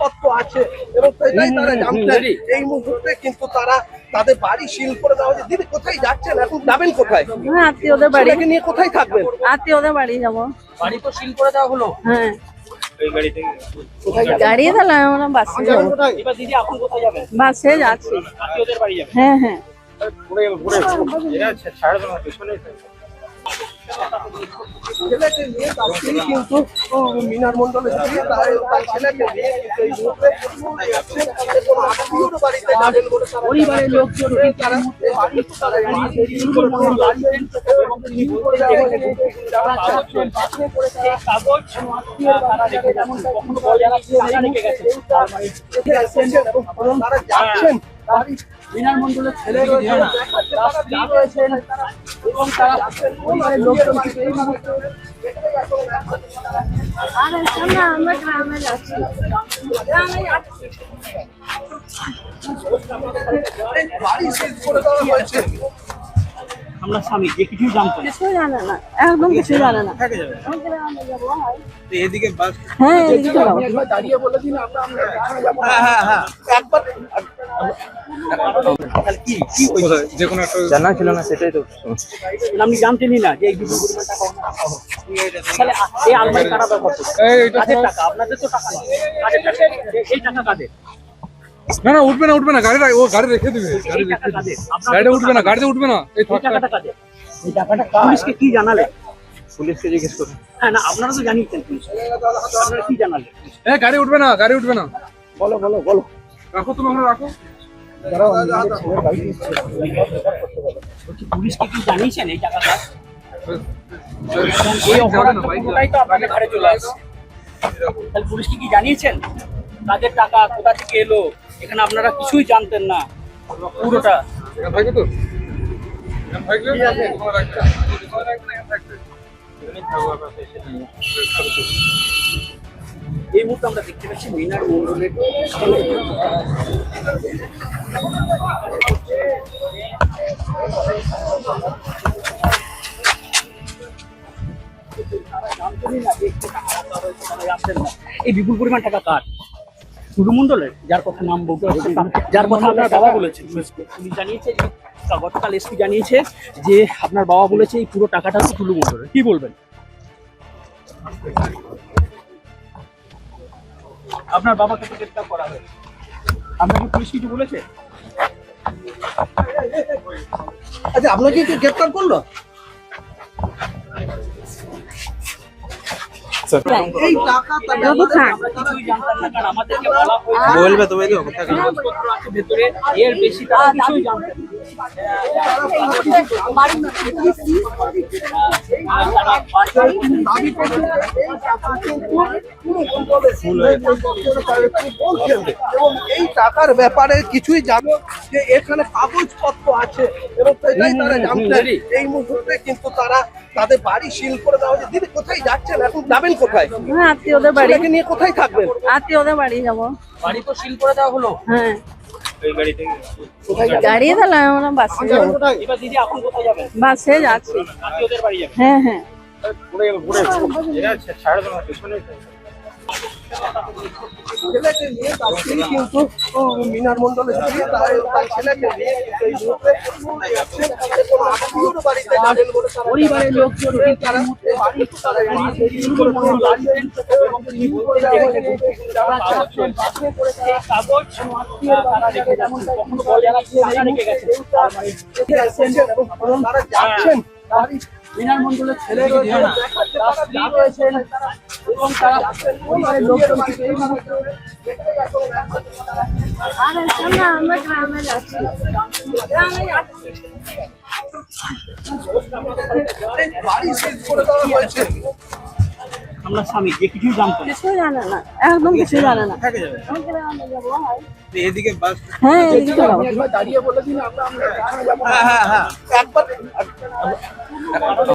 কাগজপত্র আছে এবং সেটাই তারা জানতেন। এই মুহূর্তে কিন্তু তারা তাদের বাড়ি সিল করে দেওয়া হয়েছে। দিদি কোথায় যাচ্ছেন, এখন যাবেন কোথায়? আত্মীয়দের বাড়ি। নিয়ে কোথায় থাকবেন? আত্মীয়দের বাড়ি যাবো। বাড়ি তো সিল করে দেওয়া হলো। হ্যাঁ, গাড়ি তাহলে আমরা বাসে যাবো। এবার দিদি এখন কোথায় যাবেন? বাসে যাচ্ছি। আত্মীয়দের বাড়ি যাবেন? হ্যাঁ হ্যাঁ। ছেলেকে নিয়ে তার স্ত্রী কিন্তু মিনার মন্ডলের স্ত্রী তার ছেলেকে নিয়ে কিন্তু এই মুহূর্তে যাচ্ছেন কোনো আত্মীয়র বাড়িতে যাবেন বলে পরিবারের লোকজন তারা বাড়ি তারা সিল করে রাখবেন এবং সিল করে যারা যাচ্ছেন বাসে করে সেই কাগজ তারা রেখে যেমন কখনো বলে তারা রেখে গেছেন এবং তারা যাচ্ছেন বাড়ি মিনার মন্ডলের ছেলে রয়েছেন এবং তারা পরিবারের লোকজন এই মুহূর্তে আমরা গ্রামে যাচ্ছি। বাড়ি সিল করে দেওয়া হয়েছে। আমরা স্বামী যে কিছু জানতো কিছু জানে না, একদম কিছু জানে না। এদিকে বাস হ্যাঁ, এদিকে যাবো। দাঁড়িয়ে বলে দিন আমরা যাবো। হ্যাঁ একবার কি কি যে কোনো একটা জানা ছিল না, সেটাই তো আপনি জানতেনই না যে এই বিপুল পরিমাণ টাকা তাহলে এই আলমারি কাটা ব্যবহার করছে কাদের টাকা? আপনাদের তো টাকা না, কাদের টাকা? এই টাকা কাদের? না না উঠবে না গাড়ি ও গাড়ি রেখে দিবে, গাড়ি রেখে দিবে, গাড়িতে উঠবে না, গাড়িতে উঠবে না। এই টাকাটা কাদের? এই টাকাটা পুলিশকে কি জানালে? পুলিশকে জিজ্ঞেস করুন। হ্যাঁ না, আপনারা তো জানিয়েছেন পুলিশকে, আপনারা কি জানালেন? গাড়ি উঠবে না, গাড়ি উঠবে না। বলো বলো বলো রাখো, তুমি ওখানে রাখো। পুলিশকে কি জানিয়েছেন এই টাকাটা? এই অপরাধটাই তো আপনাদের ঘরে চলে আসছে। তাহলে পুলিশকে কি জানিয়েছেন তাদের টাকা কোথা থেকে এলো? এখানে আপনারা কিছুই জানতেন না পুরোটা। এখানে থাকবে তো, এখানে থাকবে তোমার রাখতে এই মুহূর্তে আমরা দেখতে পাচ্ছি মিনার মন্ডলের এই বিপুল পরিমাণ টাকা কার? টুলু মন্ডলের, যার কথা নাম বলতে হচ্ছে, যার কথা আপনার বাবা বলেছেন। পুলিশ জানিয়েছে যে গতকাল এসপি জানিয়েছে যে আপনার বাবা বলেছে এই পুরো টাকাটা হচ্ছে টুলু মন্ডলের। কি বলবেন? আপনার বাবাকে তো গ্রেফতার করা হয়েছে, আপনাকে পুলিশ কিছু বলেছে? আচ্ছা আপনাকে কি গ্রেফতার করলো? এই টাকা কিছুই জানতাম না, কারণ আমাদেরকে বলা হয়েছে বলবে তবে তো কাগজপত্র আছে ভেতরে, এর বেশি তারা কিছুই জানতেন এই টাকার ব্যাপারে কিছুই জানো যে এখানে কাগজপত্র আছে এবং সেটাই তারা জানতেন। এই মুহূর্তে কিন্তু তারা তাদের বাড়ি সিল করে দেওয়া হয়েছে। দিদি কোথায় যাচ্ছেন, এখন যাবেন কোথায়? আত্মীয়দের বাড়ি। নিয়ে কোথায় থাকবেন? আত্মীয়দের বাড়ি যাবো। বাড়ি তো সিল করে দেওয়া হলো। হ্যাঁ, এই গাড়িতে গাড়ি তাহলে আমরা বাসে যাবো। এবার দিদি এখন কোথায় যাবেন? বাসে যাচ্ছি। আত্মীয়দের বাড়ি যাবেন? হ্যাঁ হ্যাঁ। ছেলেকে নিয়ে তার স্ত্রী কিন্তু মিনার মন্ডলের স্ত্রী তার ছেলেকে নিয়ে কিন্তু এই মুহূর্তে যাচ্ছেন কোনো আত্মীয়র বাড়িতে যাবেন বলে পরিবারের লোকজন তারা বাড়ি তারা সিল করে রাখবেন এবং সিল করে যারা যাচ্ছেন বাসে করে সেই কাগজ তারা রেখে যেমন কখনো বলে তারা রেখে গেছেন এবং তারা যাচ্ছেন বাড়ি মিনার মন্ডলের ছেলে রয়েছেন তার স্ত্রী রয়েছেন এবং তারা পরিবারের লোকজন এই মুহূর্তে আমরা গ্রামে যাচ্ছি। বাড়ি সিল করে দেওয়া হয়েছে। আমরা স্বামী যে কিছু জানতো কিছু জানে না, একদম কিছু জানে না। এদিকে বাস হ্যাঁ, এদিকে যাবো। দাঁড়িয়ে বলে দিন আমরা যাবো। হ্যাঁ একবার